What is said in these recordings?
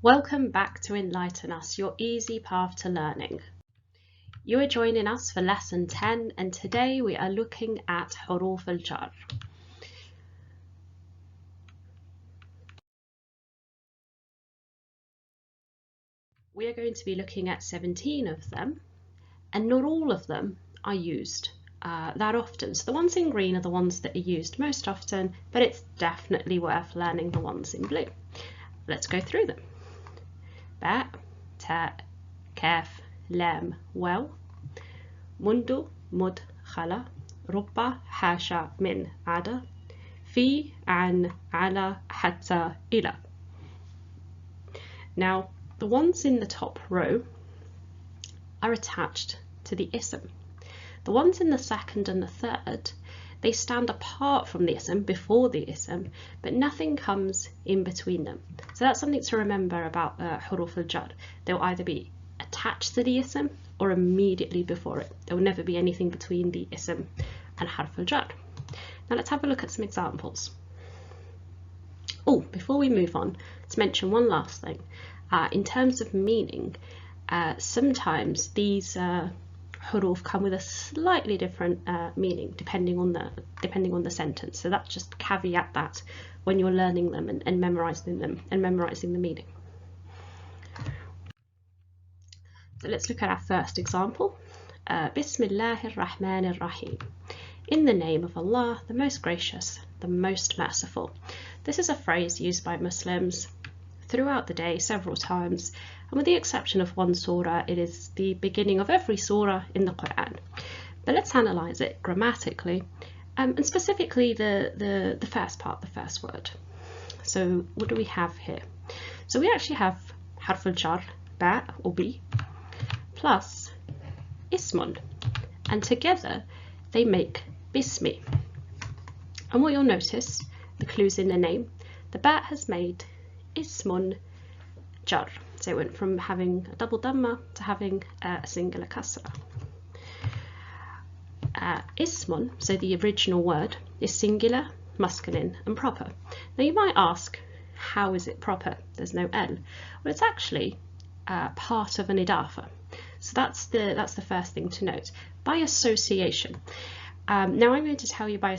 Welcome back to Enlighten Us, your easy path to learning. You are joining us for lesson 10 and today we are looking at Harf el Jarr. We are going to be looking at 17 of them and not all of them are used that often. So the ones in green are the ones that are used most often, but it's definitely worth learning the ones in blue. Let's go through them. Ba, ta, kaf, lam, waw, mundu, mud, khala, rubba, hasha, min, ada, fi, an, ala, hatta, ila. Now, the ones in the top row are attached to the ism. The ones in the second and the third, they stand apart from the ism, before the ism, but nothing comes in between them. So that's something to remember about Harf el Jarr. They'll either be attached to the ism or immediately before it. There will never be anything between the ism and Harf el Jarr. Now let's have a look at some examples. Oh, before we move on, let's mention one last thing. In terms of meaning, sometimes these huruf come with a slightly different meaning depending on the sentence. So that's just caveat that when you're learning them and memorizing them and memorizing the meaning. So let's look at our first example. Bismillahir Rahmanir Rahim. In the name of Allah, the most gracious, the most merciful. This is a phrase used by Muslims throughout the day several times, and with the exception of one surah, it is the beginning of every surah in the Quran. But let's analyze it grammatically, and specifically the first part, the first word. So what do we have here? So we actually have Harf el Jarr, ba or b, plus ismun, and together they make bismi. And what you'll notice, the clues in the name, the ba has made ismun jarr. So it went from having a double dhamma to having a singular kasra. Ismun, so the original word, is singular, masculine and proper. Now you might ask, how is it proper? There's no L. Well, it's actually part of an idafa. So that's the first thing to note. By association. Now I'm going to tell you by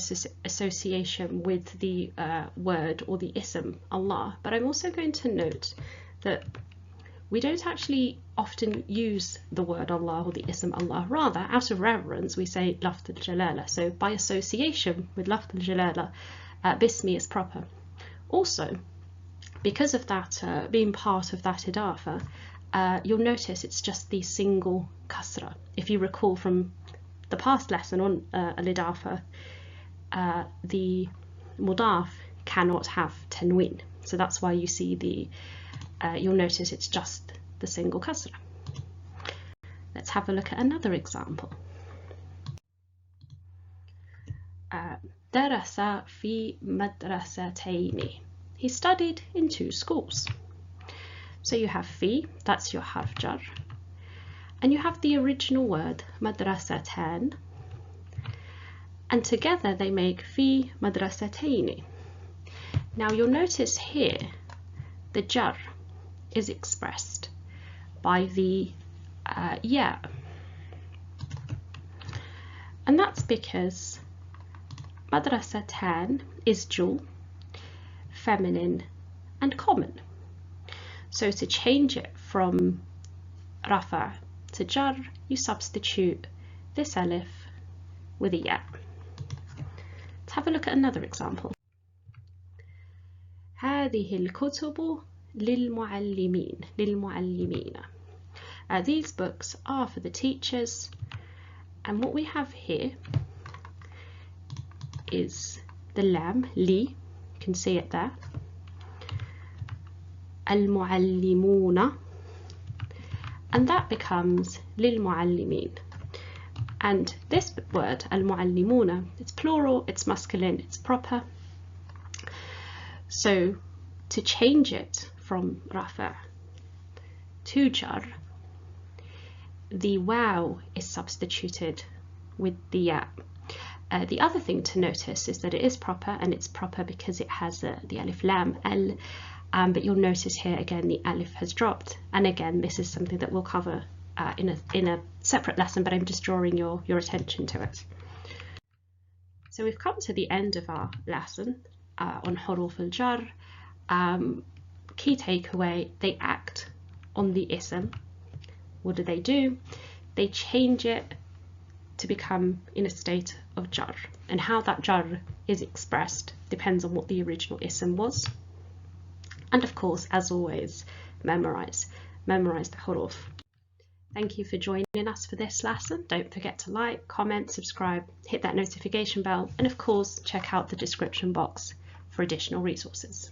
association with the word or the ism Allah, but I'm also going to note that we don't actually often use the word Allah or the ism Allah. Rather, out of reverence, we say lafz al-jalala. So by association with lafz al-jalala, bismi is proper. Also, because of that being part of that idafa, you'll notice it's just the single kasra. If you recall from the past lesson on al-idafa, the mudaf cannot have tanween, so that's why you see the you'll notice it's just the single kasra. Let's have a look at another example. Darasa fi madrasataini. He studied in 2 schools. So you have fi, that's your harf jar, and you have the original word madrasatan, and together they make fi madrasataini. Now you'll notice here the jar is expressed by the ya, and that's because madrasatan is dual, feminine and common. So to change it from rafa to jar, you substitute this alif with a ya. Let's have a look at another example. هذه الكتب للمعلمين. These books are for the teachers, and what we have here is the lam, li, you can see it there, المعلمون, and that becomes للمعلمين. And this word, المعلمون, it's plural, it's masculine, it's proper. So to change it from rafa to jar, the waw is substituted with the ya. The other thing to notice is that it is proper, and it's proper because it has the alif lam al, but you'll notice here again the alif has dropped, and again this is something that we'll cover in a separate lesson, but I'm just drawing your attention to it. So we've come to the end of our lesson on Harf el Jarr. Key takeaway, they act on the ism. What do? They change it to become in a state of jar, and how that jar is expressed depends on what the original ism was. And of course, as always, memorize the huruf. Thank you for joining us for this lesson. Don't forget to like, comment, subscribe, hit that notification bell, and of course check out the description box for additional resources.